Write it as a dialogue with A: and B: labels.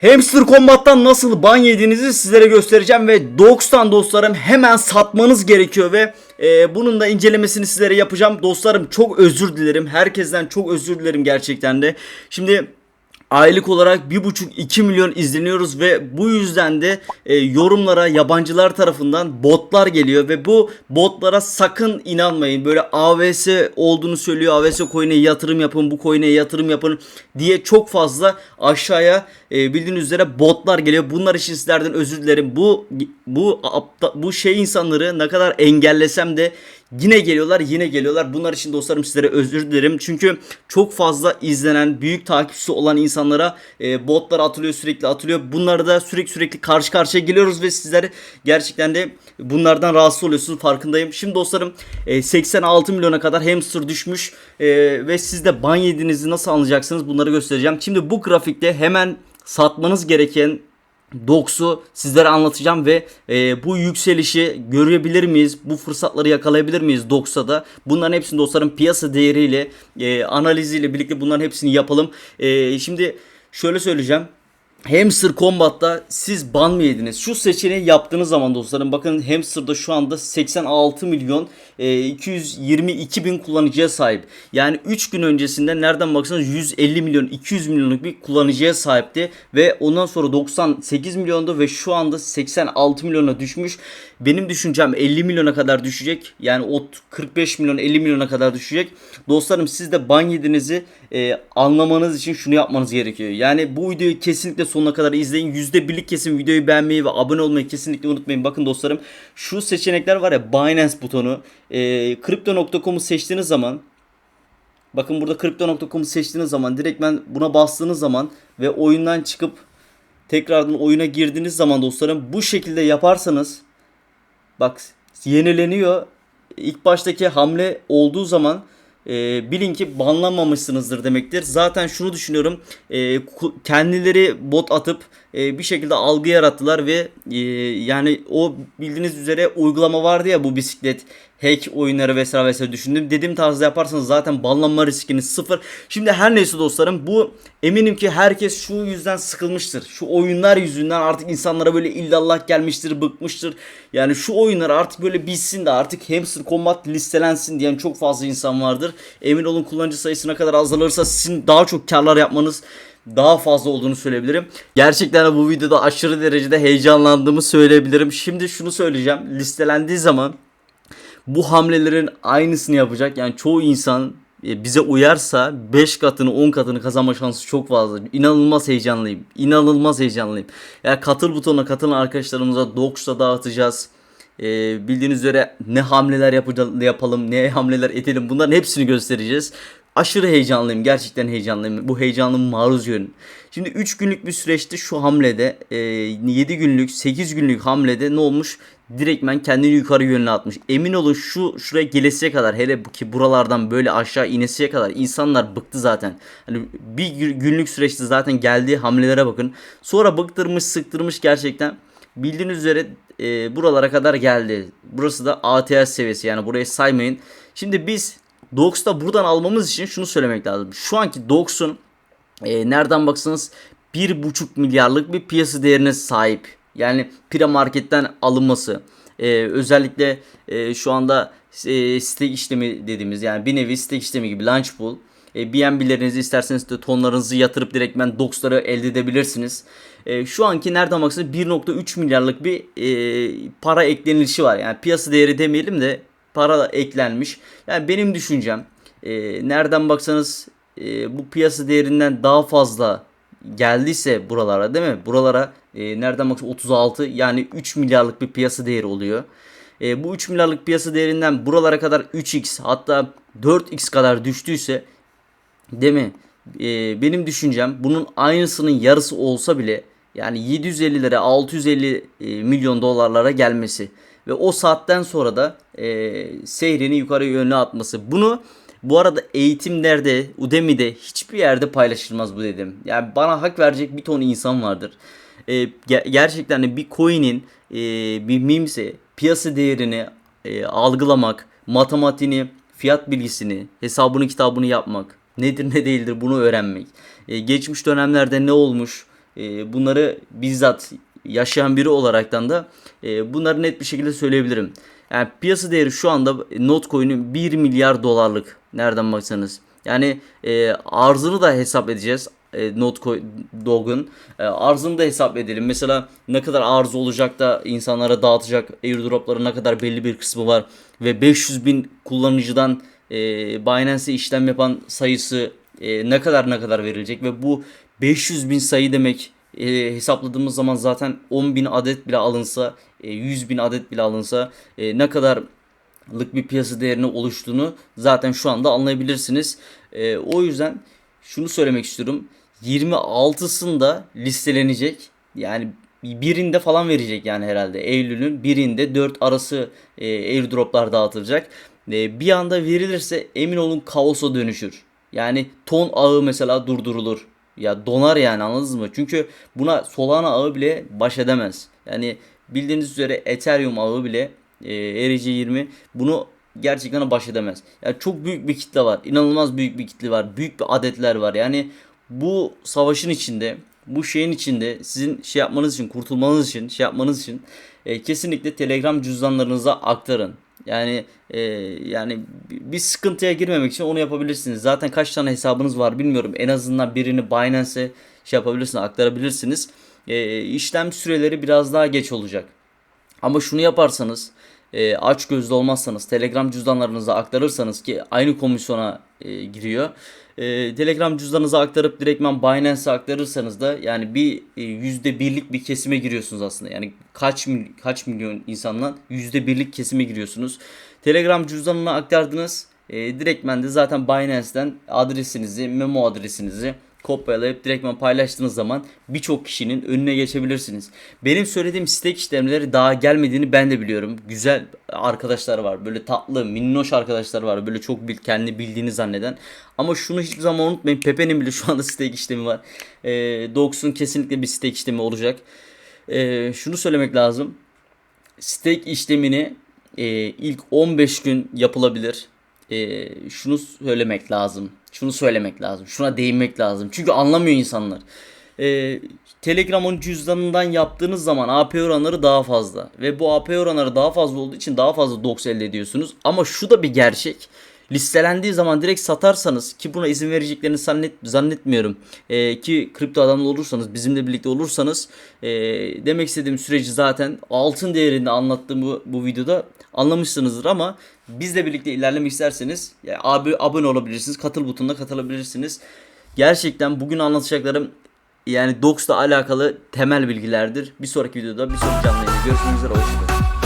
A: Hamster Combat'tan nasıl ban yediğinizi sizlere göstereceğim ve Dogs'tan dostlarım hemen satmanız gerekiyor ve bunun da incelemesini sizlere yapacağım. Dostlarım çok özür dilerim. Herkesten çok özür dilerim gerçekten de. Şimdi aylık olarak 1,5-2 milyon izleniyoruz ve bu yüzden de yorumlara yabancılar tarafından botlar geliyor ve bu botlara sakın inanmayın. Böyle AVS olduğunu söylüyor. AVS coin'e yatırım yapın, bu coin'e yatırım yapın diye çok fazla aşağıya bildiğiniz üzere botlar geliyor. Bunlar için sizlerden özür dilerim. Bu insanları ne kadar engellesem de yine geliyorlar. Bunlar için dostlarım sizlere özür dilerim. Çünkü çok fazla izlenen, büyük takipçisi olan insanlara botlar atılıyor, sürekli atılıyor. Bunları da sürekli karşı karşıya geliyoruz ve sizler gerçekten de bunlardan rahatsız oluyorsunuz, farkındayım. Şimdi dostlarım 86 milyona kadar hamster düşmüş ve siz de ban yediğinizi nasıl anlayacaksınız, bunları göstereceğim. Şimdi bu grafikte hemen satmanız gereken Dogs'u sizlere anlatacağım ve bu yükselişi görebilir miyiz? Bu fırsatları yakalayabilir miyiz Dogs'a da? Bunların hepsini dostlarım piyasa değeriyle, analiziyle birlikte bunların hepsini yapalım. Şimdi şöyle söyleyeceğim. Hamster Combat'ta siz ban mı yediniz? Şu seçeneği yaptığınız zaman dostlarım, bakın Hamster'da şu anda 86 milyon 222 bin kullanıcıya sahip. Yani 3 gün öncesinde nereden baksanız 150 milyon 200 milyonluk bir kullanıcıya sahipti. Ve ondan sonra 98 milyonda ve şu anda 86 milyona düşmüş. Benim düşüncem 50 milyona kadar düşecek. Yani o 45 milyon 50 milyona kadar düşecek. Dostlarım siz de ban yediğinizi anlamanız için şunu yapmanız gerekiyor. Yani bu videoyu kesinlikle sonuna kadar izleyin. %1'lik kesin videoyu beğenmeyi ve abone olmayı kesinlikle unutmayın. Bakın dostlarım, şu seçenekler var ya, Binance butonu. Crypto.com'u seçtiğiniz zaman, bakın burada Crypto.com'u seçtiğiniz zaman direktmen buna bastığınız zaman ve oyundan çıkıp tekrardan oyuna girdiğiniz zaman dostlarım, bu şekilde yaparsanız bak yenileniyor. İlk baştaki hamle olduğu zaman bilin ki banlanmamışsınızdır demektir. Zaten şunu düşünüyorum. Kendileri bot atıp bir şekilde algı yarattılar ve yani o bildiğiniz üzere uygulama vardı ya, bu bisiklet hack oyunları vesaire düşündüm. Dediğim tarzda yaparsanız zaten banlanma riskiniz sıfır. Şimdi her neyse dostlarım, bu eminim ki herkes şu yüzden sıkılmıştır. Şu oyunlar yüzünden artık insanlara böyle illallah gelmiştir, bıkmıştır. Yani şu oyunlar artık böyle bitsin de artık Hamster Combat listelensin diyen çok fazla insan vardır. Emin olun, kullanıcı sayısına kadar azalırsa sizin daha çok karlar yapmanız daha fazla olduğunu söyleyebilirim. Gerçekten de bu videoda aşırı derecede heyecanlandığımı söyleyebilirim. Şimdi şunu söyleyeceğim. Listelendiği zaman bu hamlelerin aynısını yapacak. Yani çoğu insan bize uyarsa 5 katını 10 katını kazanma şansı çok fazla. İnanılmaz heyecanlıyım. Yani katıl butonuna katılın arkadaşlarımıza, Dogs'ta dağıtacağız. Bildiğiniz üzere ne hamleler yapalım, ne hamleler edelim, bunların hepsini göstereceğiz. Aşırı heyecanlıyım. Gerçekten heyecanlıyım. Bu heyecanımı maruz görün. Şimdi 3 günlük bir süreçte şu hamlede 7 günlük 8 günlük hamlede ne olmuş? Direktmen kendini yukarı yönüne atmış. Emin olun şuraya gelesiye kadar, hele ki buralardan böyle aşağı inesiye kadar insanlar bıktı zaten. Hani bir günlük süreçte zaten geldiği hamlelere bakın. Sonra bıktırmış, sıktırmış gerçekten. Bildiğiniz üzere buralara kadar geldi. Burası da ATH seviyesi, yani burayı saymayın. Şimdi biz Dogs'ta buradan almamız için şunu söylemek lazım. Şu anki Dogs'un nereden baksanız 1,5 milyarlık bir piyasa değerine sahip. Yani pre-marketten alınması. Özellikle şu anda stake işlemi dediğimiz, yani bir nevi stake işlemi gibi launch pool. BNB'lerinizi isterseniz de tonlarınızı yatırıp direktmen Dogs'ları elde edebilirsiniz. Şu anki nereden baksanız 1,3 milyarlık bir para eklenilişi var. Yani piyasa değeri demeyelim de para eklenmiş. Yani benim düşüncem nereden baksanız bu piyasa değerinden daha fazla geldiyse buralara, değil mi? Buralara nereden baksanız 36, yani 3 milyarlık bir piyasa değeri oluyor. Bu 3 milyarlık piyasa değerinden buralara kadar 3x hatta 4x kadar düştüyse, değil mi? Benim düşüncem bunun aynısının yarısı olsa bile, yani 750'lere 650 milyon dolarlara gelmesi ve o saatten sonra da seyrini yukarı yönlü atması. Bunu bu arada eğitimlerde, Udemy'de hiçbir yerde paylaşılmaz bu dedim. Yani bana hak verecek bir ton insan vardır. Gerçekten de bir coin'in bir mimse piyasa değerini algılamak, matematiğini, fiyat bilgisini, hesabını kitabını yapmak, nedir ne değildir bunu öğrenmek. Geçmiş dönemlerde ne olmuş, bunları bizzat yaşayan biri olaraktan da bunları net bir şekilde söyleyebilirim. Yani piyasa değeri şu anda Notcoin'in 1 milyar dolarlık. Nereden baksanız. Yani arzını da hesap edeceğiz. Notcoin Dog'un arzını da hesap edelim. Mesela ne kadar arz olacak da insanlara dağıtacak airdropların ne kadar belli bir kısmı var. Ve 500 bin kullanıcıdan Binance'e işlem yapan sayısı ne kadar verilecek. Ve bu 500 bin sayı demek, hesapladığımız zaman zaten 10 bin adet bile alınsa, 100 bin adet bile alınsa ne kadarlık bir piyasa değerini oluştuğunu zaten şu anda anlayabilirsiniz. O yüzden şunu söylemek istiyorum. 26'sında listelenecek. Yani birinde falan verecek yani herhalde. Eylül'ün birinde 4 arası airdroplar dağıtılacak. Bir anda verilirse emin olun kaosa dönüşür. Yani ton ağı mesela durdurulur. Ya donar yani, anladınız mı? Çünkü buna Solana ağı bile baş edemez. Yani bildiğiniz üzere Ethereum ağı bile ERC20 bunu gerçekten baş edemez. Yani çok büyük bir kitle var. İnanılmaz büyük bir kitle var. Büyük bir adetler var. Yani bu savaşın içinde, bu şeyin içinde sizin şey yapmanız için, kurtulmanız için, şey yapmanız için kesinlikle Telegram cüzdanlarınıza aktarın. Yani bir sıkıntıya girmemek için onu yapabilirsiniz. Zaten kaç tane hesabınız var bilmiyorum. En azından birini Binance'e şey yapabilirsiniz, aktarabilirsiniz. İşlem süreleri biraz daha geç olacak. Ama şunu yaparsanız, aç gözlü olmazsanız, Telegram cüzdanlarınıza aktarırsanız ki aynı komisyona giriyor. Telegram cüzdanınıza aktarıp direktmen Binance'e aktarırsanız da yani bir %1'lik bir kesime giriyorsunuz aslında. Yani kaç milyon insandan %1'lik kesime giriyorsunuz. Telegram cüzdanına aktardınız. Direktmen de zaten Binance'den adresinizi, memo adresinizi kopyalayıp direktmen paylaştığınız zaman birçok kişinin önüne geçebilirsiniz. Benim söylediğim stake işlemleri daha gelmediğini ben de biliyorum. Güzel arkadaşlar var. Böyle tatlı, minnoş arkadaşlar var. Böyle çok kendi bildiğini zanneden. Ama şunu hiçbir zaman unutmayın. Pepe'nin bile şu anda stake işlemi var. Dox'un kesinlikle bir stake işlemi olacak. Şunu söylemek lazım. Stake işlemini ilk 15 gün yapılabilir. Şunu söylemek lazım. Şunu söylemek lazım. Şuna değinmek lazım. Çünkü anlamıyor insanlar. Telegram'ın cüzdanından yaptığınız zaman AP oranları daha fazla. Ve bu AP oranları daha fazla olduğu için daha fazla dox elde ediyorsunuz. Ama şu da bir gerçek. Listelendiği zaman direkt satarsanız, ki buna izin vereceklerini zannetmiyorum. Ki kripto adamlı olursanız, bizimle birlikte olursanız, demek istediğim süreci zaten altın değerinde anlattığım bu videoda anlamışsınızdır. Ama bizle birlikte ilerlemek isterseniz yani abone olabilirsiniz. Katıl butonuna katılabilirsiniz. Gerçekten bugün anlatacaklarım yani Dox'la alakalı temel bilgilerdir. Bir sonraki videoda, bir sonraki canlı yayında görüşmek üzere. Hoşçakalın.